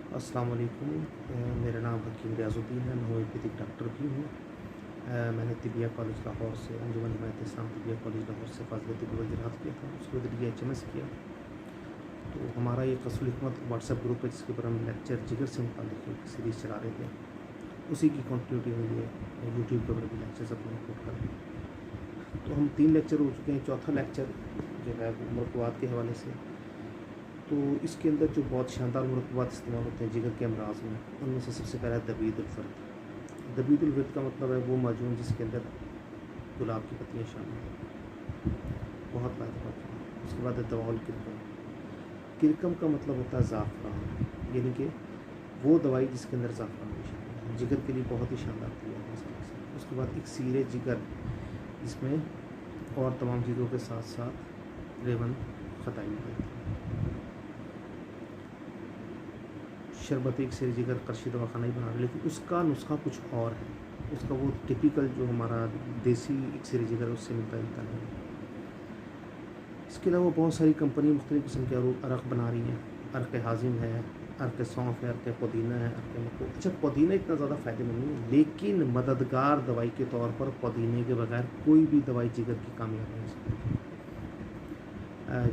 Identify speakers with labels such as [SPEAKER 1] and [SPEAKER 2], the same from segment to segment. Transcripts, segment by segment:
[SPEAKER 1] अस्सलाम वालेकुम। मेरा नाम हकीम रियाज़ुद्दीन है। मैं होम्योपैथिक डॉक्टर भी हूँ। मैंने तिबिया कॉलेज लाहौर से अंजुमन हिमायत इस्लाम तिबिया कॉलेज लाहौर से फ़ाज़िल तिब्बी वज़ीरात किया था। उसके बाद DHMS किया। तो हमारा ये क़स्रुल हिकमत व्हाट्सएप ग्रुप है जिसके ऊपर हम लेक्चर जिगर से मुताल्लिक़ एक सीरीज़ चला रहे थे। उसी की कंटिन्यूटी हुई है। यूट्यूब के ऊपर भी लेक्चर्स अपने अपलोड कर रहे हैं। तो हम 3 लेक्चर हो चुके हैं। चौथा लेक्चर जो है वो मुरक्कबात के हवाले से। तो इसके अंदर जो बहुत शानदार मुरक्कबात इस्तेमाल होते हैं जिगर के अमराज़ में, उनमें से सबसे पहला है दबीदुल-फ़र्द। दबीदुल-फ़र्द का मतलब है वो माजून जिसके अंदर गुलाब की पत्तियाँ शामिल हैं, बहुत लाजवाब है। उसके बाद है दवाउल किरकम। किरकम का मतलब होता है ज़ाफ़रान, यानी कि वो दवाई जिसके अंदर ज़ाफ़रान भी शामिल है। जिगर के लिए बहुत ही शानदार दवाई है मसाले से। उसके बाद इक्सीर जिगर, जिसमें और तमाम चीज़ों के साथ साथ रेवन ख़ताई होती है। शरबत इक्सीर जिगर करशी दवाखाना ही बना रहा है, लेकिन उसका नुस्खा कुछ और है। उसका वो टिपिकल जो हमारा देसी इक्सीर जिगर है उससे मिलता नहीं है। इसके अलावा बहुत सारी कंपनी मुख्तलिफ़ किस्म के अरक बना रही हैं। अरक हाज़िम है, अरक सौंफ है, अरक पुदीना है, अरक मको। अच्छा, पुदीना इतना ज़्यादा फ़ायदेमंद नहीं है, लेकिन मददगार दवाई के तौर पर पुदीने के बगैर कोई भी दवाई जिगर की कामयाब नहीं हो सकती।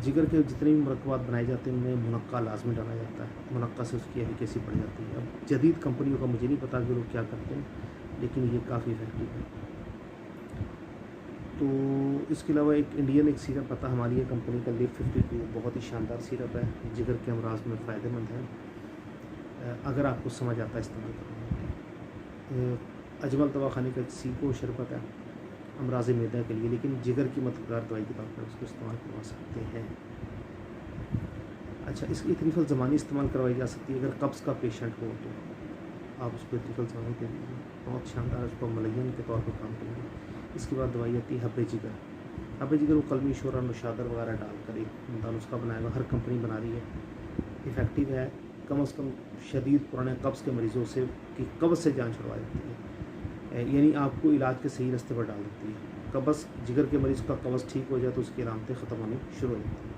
[SPEAKER 1] जिगर के जितने भी मुरक्कबात बनाए जाते हैं उनमें मुनक्का लाज़मी डाला जाता है। मुनक्का से उसकी एफ़िकेसी बढ़ जाती है। अब जदीद कंपनियों का मुझे नहीं पता कि लोग क्या करते हैं, लेकिन ये काफ़ी इफ़ेक्टिव है। तो इसके अलावा एक सिरप आता है हमारी ये कंपनी का लिव 52, बहुत ही शानदार सिरप है, जिगर के अमराज़ में फ़ायदेमंद है अगर आपको समझ आता है इस्तेमाल करना। अजमल दवाखाने का सीको शरबत है अमराज़ मैदा के लिए, लेकिन जिगर की मददगार दवाई के तौर पर उसको इस्तेमाल करवा सकते हैं। अच्छा, इसकी त्रिफल ज़मानी इस्तेमाल करवाई जा सकती है। अगर कब्ज़ का पेशेंट हो तो आप उसको त्रिफल ज़मानी दे दीजिए, बहुत शानदार उसको मलयन के तौर पर काम करेंगे। इसके बाद दवाई आती है हब्बे जिगर। हब्बे जिगर वो कलमी शोरा नुशादर वगैरह डालकर एक उम्दा नुस्खा बनाया हुआ, हर कंपनी बना रही है। इफ़ेक्टिव है, कम अज़ कम शदीद पुराने कब्ज़ के मरीज़ों से की कब्ज़ से जान छुड़वा देती है, यानी आपको इलाज के सही रास्ते पर डाल देती है। कब्ज़ जिगर के मरीज़ का कब्ज़ ठीक हो जाए तो उसकी अलामतें ख़त्म होनी शुरू हो जाती हैं।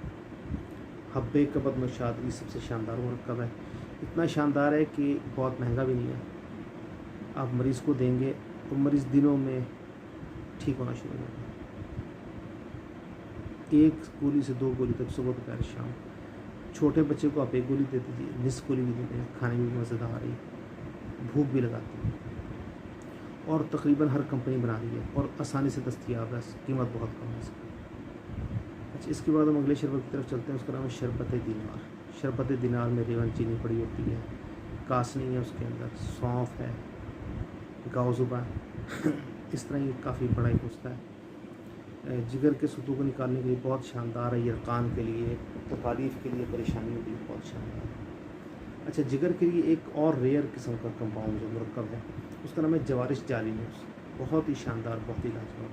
[SPEAKER 1] हब्बे कबद नौशादरी सबसे शानदार मुरक्कब है। इतना शानदार है कि बहुत महंगा भी नहीं है। आप मरीज़ को देंगे तो मरीज़ दिनों में ठीक होना शुरू हो जाएगा। 1 गोली से 2 गोली तक सुबह दोपहर शाम। छोटे बच्चे को आप 1 गोली दे दीजिए, निस गोली भी दे दें, खाने में भी मज़ेदार आ रही है, भूख भी लगाती है और तकरीबन हर कंपनी बना रही है और आसानी से दस्तयाब है, कीमत बहुत कम है इसकी। अच्छा, इसके बाद हम अगले शरबत की तरफ चलते हैं। उसका नाम है शरबत दिनार। शरबत दिनार में रेवन चीनी पड़ी होती है, कासनी है, उसके अंदर सौंफ है, गाओजुबा है इस तरह ये काफ़ी बड़ा एक नुस्खा है। जिगर के सतू को निकालने के लिए बहुत शानदार है, यरकान के लिए, तकालीफ के लिए, परेशानियों के लिए बहुत शानदार है। अच्छा, जिगर के लिए एक और रेयर किस्म का कंपाउंड जो मुरक्कब है उसका नाम है जवारिश जालिनूस। बहुत ही शानदार, बहुत ही लाजवाब।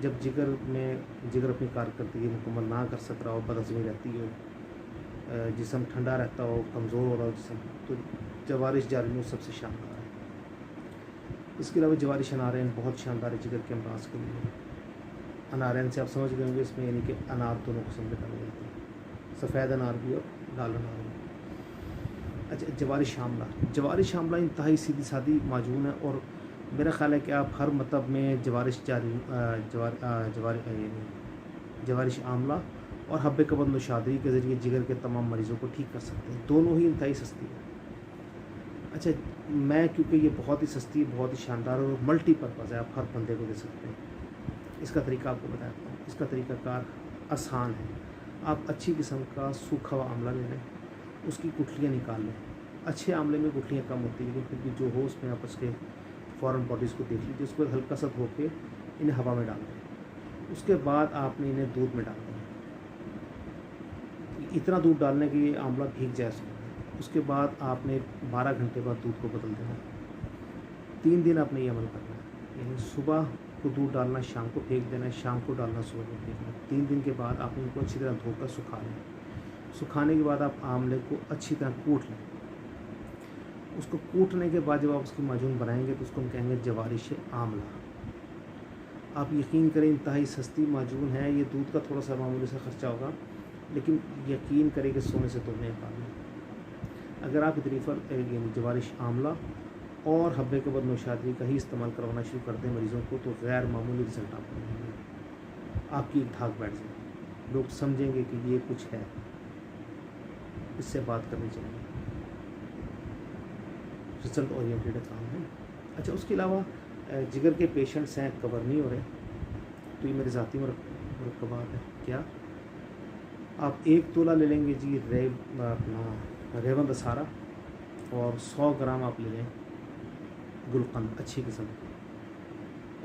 [SPEAKER 1] जब जिगर अपनी कारकर्दगी मुकम्मल ना कर सक रहा हो, बदहज़मी रहती हो, जिस्म ठंडा रहता हो, कमज़ोर हो रहा हो जिस्म, तो जवारिश जालिनूस सबसे शानदार है। इसके अलावा जवारिश अनारैन बहुत शानदार है जिगर के अमराज़ के लिए। अनारैन से आप समझ गए होंगे इसमें, यानी कि अनार दोनों किस्म के डाले जाते हैं, सफ़ेद अनार भी और लाल अनार भी। अच्छा, जवारिश आमला। जवारिश आमला इंतहाई सीधी सादी माजून है और मेरा ख़्याल है कि आप हर मतलब में जवारिश आमला और हब्बे कबद नौशादरी के ज़रिए जिगर के तमाम मरीज़ों को ठीक कर सकते हैं। दोनों ही इंतहाई सस्ती है। अच्छा, मैं क्योंकि ये बहुत ही सस्ती, बहुत ही शानदार और मल्टीपर्पज़ है, आप हर बंदे को दे सकते हैं। इसका तरीका आपको बताता हूँ। इसका तरीक़ाकार आसान है। आप अच्छी किस्म का सूखा हुआ आमला ले लें, उसकी गुठलियाँ निकाल लें। अच्छे आमले में गुठलियाँ कम होती हैं, लेकिन फिर भी जो हो उसमें आप उसके फ़ॉरेन बॉडीज़ को देख लीजिए। उसको हल्का सा धो के इन्हें हवा में डाल दें। उसके बाद आपने इन्हें दूध में डाल देना। इतना दूध डालने कि ये आमला भीग जाए उसके बाद आपने 12 घंटे बाद दूध को बदल देना। 3 दिन आपने ये अमल करना है, यानी सुबह को दूध डालना, शाम को फेंक देना है, शाम को डालना, सुबह को फेंकना। 3 दिन के बाद आप इनको अच्छी तरह धोकर सुखा लें। सुखाने के बाद आप आमले को अच्छी तरह कूट लें। उसको कूटने के बाद जब आप उसकी माजून बनाएंगे तो उसको हम कहेंगे जवारिश आमला। आप यकीन करें, इंतहाई सस्ती माजून है। ये दूध का थोड़ा सा मामूली सा ख़र्चा होगा, लेकिन यकीन करें कि सोने से तो नहीं पानी। अगर आप इतरीफल यानी जवारिश आमला और हब्बे कबर नौशादरी का ही इस्तेमाल करवाना शुरू कर दें मरीज़ों को तो गैर मामूली रिजल्ट आपको मिलेंगे। आपकी एक धाक बैठ जाए, लोग समझेंगे कि ये कुछ है, इससे बात करनी चाहिए। रिजल्ट ओरिएंटेड काम है। अच्छा, उसके अलावा जिगर के पेशेंट्स हैं कवर नहीं हो रहे, तो ये मेरे ज़ाती मुरक्कबात है। क्या आप 1 तोला ले लेंगे जी अपना रेवन दसारा और 100 ग्राम आप ले लें गुलकंद अच्छी किस्म,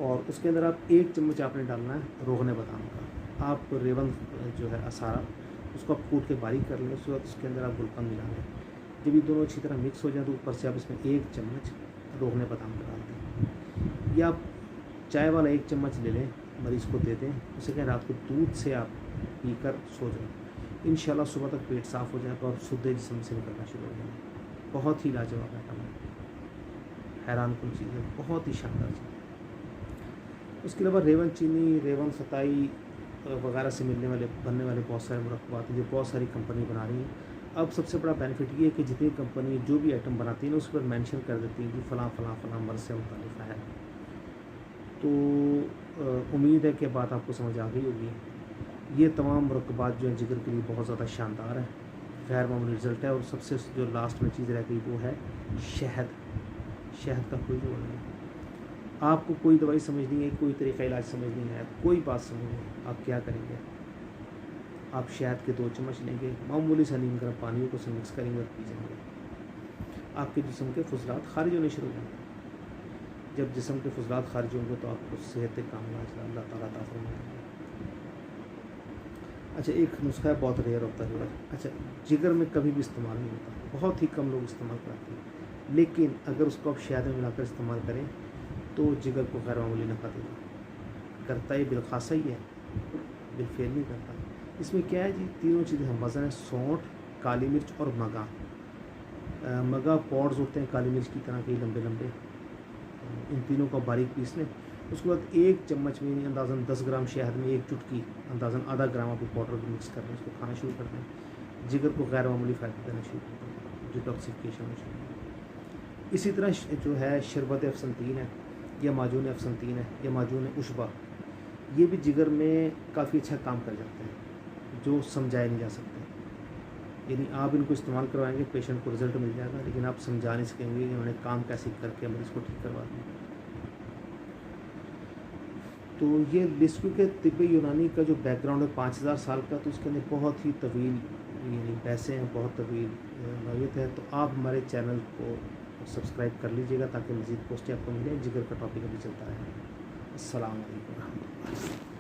[SPEAKER 1] और उसके अंदर आप 1 चम्मच आपने डालना है रोगने बादाम का। आप रेवन जो है असारा उसको आप कूट के बारीक कर लें, उसके बाद उसके अंदर आप गुलकंद मिला लें। जब ये दोनों अच्छी तरह मिक्स हो जाए तो ऊपर से आप इसमें 1 चम्मच रोगने बादाम का डाल दें, या आप चाय वाला 1 चम्मच ले लें, मरीज़ को दे दें। उसे कहें रात को दूध से आप पीकर सो जाएं, इंशाल्लाह सुबह तक पेट साफ़ हो जाएगा और शुद्ध जिस्म से निकलना शुरू हो जाएगा। बहुत ही लाजवाब आइटम है, हैरान कुन चीज़ है, बहुत ही शानदार चीज़। उसके अलावा रेवन चीनी, रेवन खताई वगैरह से बनने वाले बहुत सारे मुरक्कबात हैं जो बहुत सारी कंपनी बना रही हैं। अब सबसे बड़ा बेनिफिट ये है कि जितनी कंपनी जो भी आइटम बनाती है ना उस पर मेंशन कर देती है कि फ़लाँ फ़लाँ फ़लाँ मर्ज़ से मुताल्लिक़ है। तो उम्मीद है कि बात आपको समझ आ गई होगी। ये तमाम मुरक्कबात जो हैं जिगर के लिए बहुत ज़्यादा शानदार है, गैर मामूली रिज़ल्ट है। और सबसे जो लास्ट में चीज़ रह गई वो है शहद। शहद का कोई जोड़ नहीं, आपको कोई दवाई समझनी है, कोई तरीक़ा इलाज समझनी है, कोई बात समझनी है, आप क्या करेंगे? आप शहद के 2 चम्मच लेंगे, मामूली सा नीम गर्म पानी को मिक्स करेंगे और पी जाएंगे। आपके जिस्म के फुजलात खारिज होने शुरू हो जाएंगे। जब जिस्म के फुजलात खारिज होंगे तो आपको सेहत कामिला अल्लाह ताला अता फरमाएंगे। अच्छा, एक नुस्खा है, बहुत रेयर होता है। अच्छा, जिगर में कभी भी इस्तेमाल नहीं होता, बहुत ही कम लोग इस्तेमाल करते हैं, लेकिन अगर उसको आप शहद में मिलाकर इस्तेमाल करें तो जिगर को गैर मामूली नफ़ा देगा। करता ये बिलखासा ही है, बिलफेल नहीं करता। इसमें क्या है जी, तीनों चीज़ें हम वज़न है, सौंठ, काली मिर्च और मगा। मगा पॉड्स होते हैं काली मिर्च की तरह के लंबे लंबे, इन तीनों को बारीक पीस लें। उसके बाद 1 चम्मच में अंदाज़न 10 ग्राम शहद में 1 चुटकी अंदाज़न आधा ग्राम आप पाउडर को मिक्स कर लें, उसको खाना शुरू कर दें। जिगर को गैर मामूली फ़ायदा देना शुरू कर दें, डिटॉक्सिफिकेशन हो शुरू। इसी तरह जो है शरबत अफसनतीन है, या माजून अफसनतीन है, या माजून उशबा, ये भी जिगर में काफ़ी अच्छा काम कर जाते हैं जो समझाए नहीं जा सकते। यानी आप इनको इस्तेमाल करवाएंगे, पेशेंट को रिज़ल्ट मिल जाएगा, लेकिन आप समझा नहीं सकेंगे कि उन्होंने काम कैसे करके मरीज़ को ठीक करवा दिया। तो ये लिस्कू के तिब्बे यूनानी का जो बैकग्राउंड है 5000 साल का, तो उसके अंदर बहुत ही तवील यानी पैसे हैं, बहुत तवील नौयत है। तो आप हमारे चैनल को सब्सक्राइब कर लीजिएगा ताकि मज़ीद पोस्टें आपको मिलें, जिगर का टॉपिक अभी चलता है। अस्सलाम वालेकुम।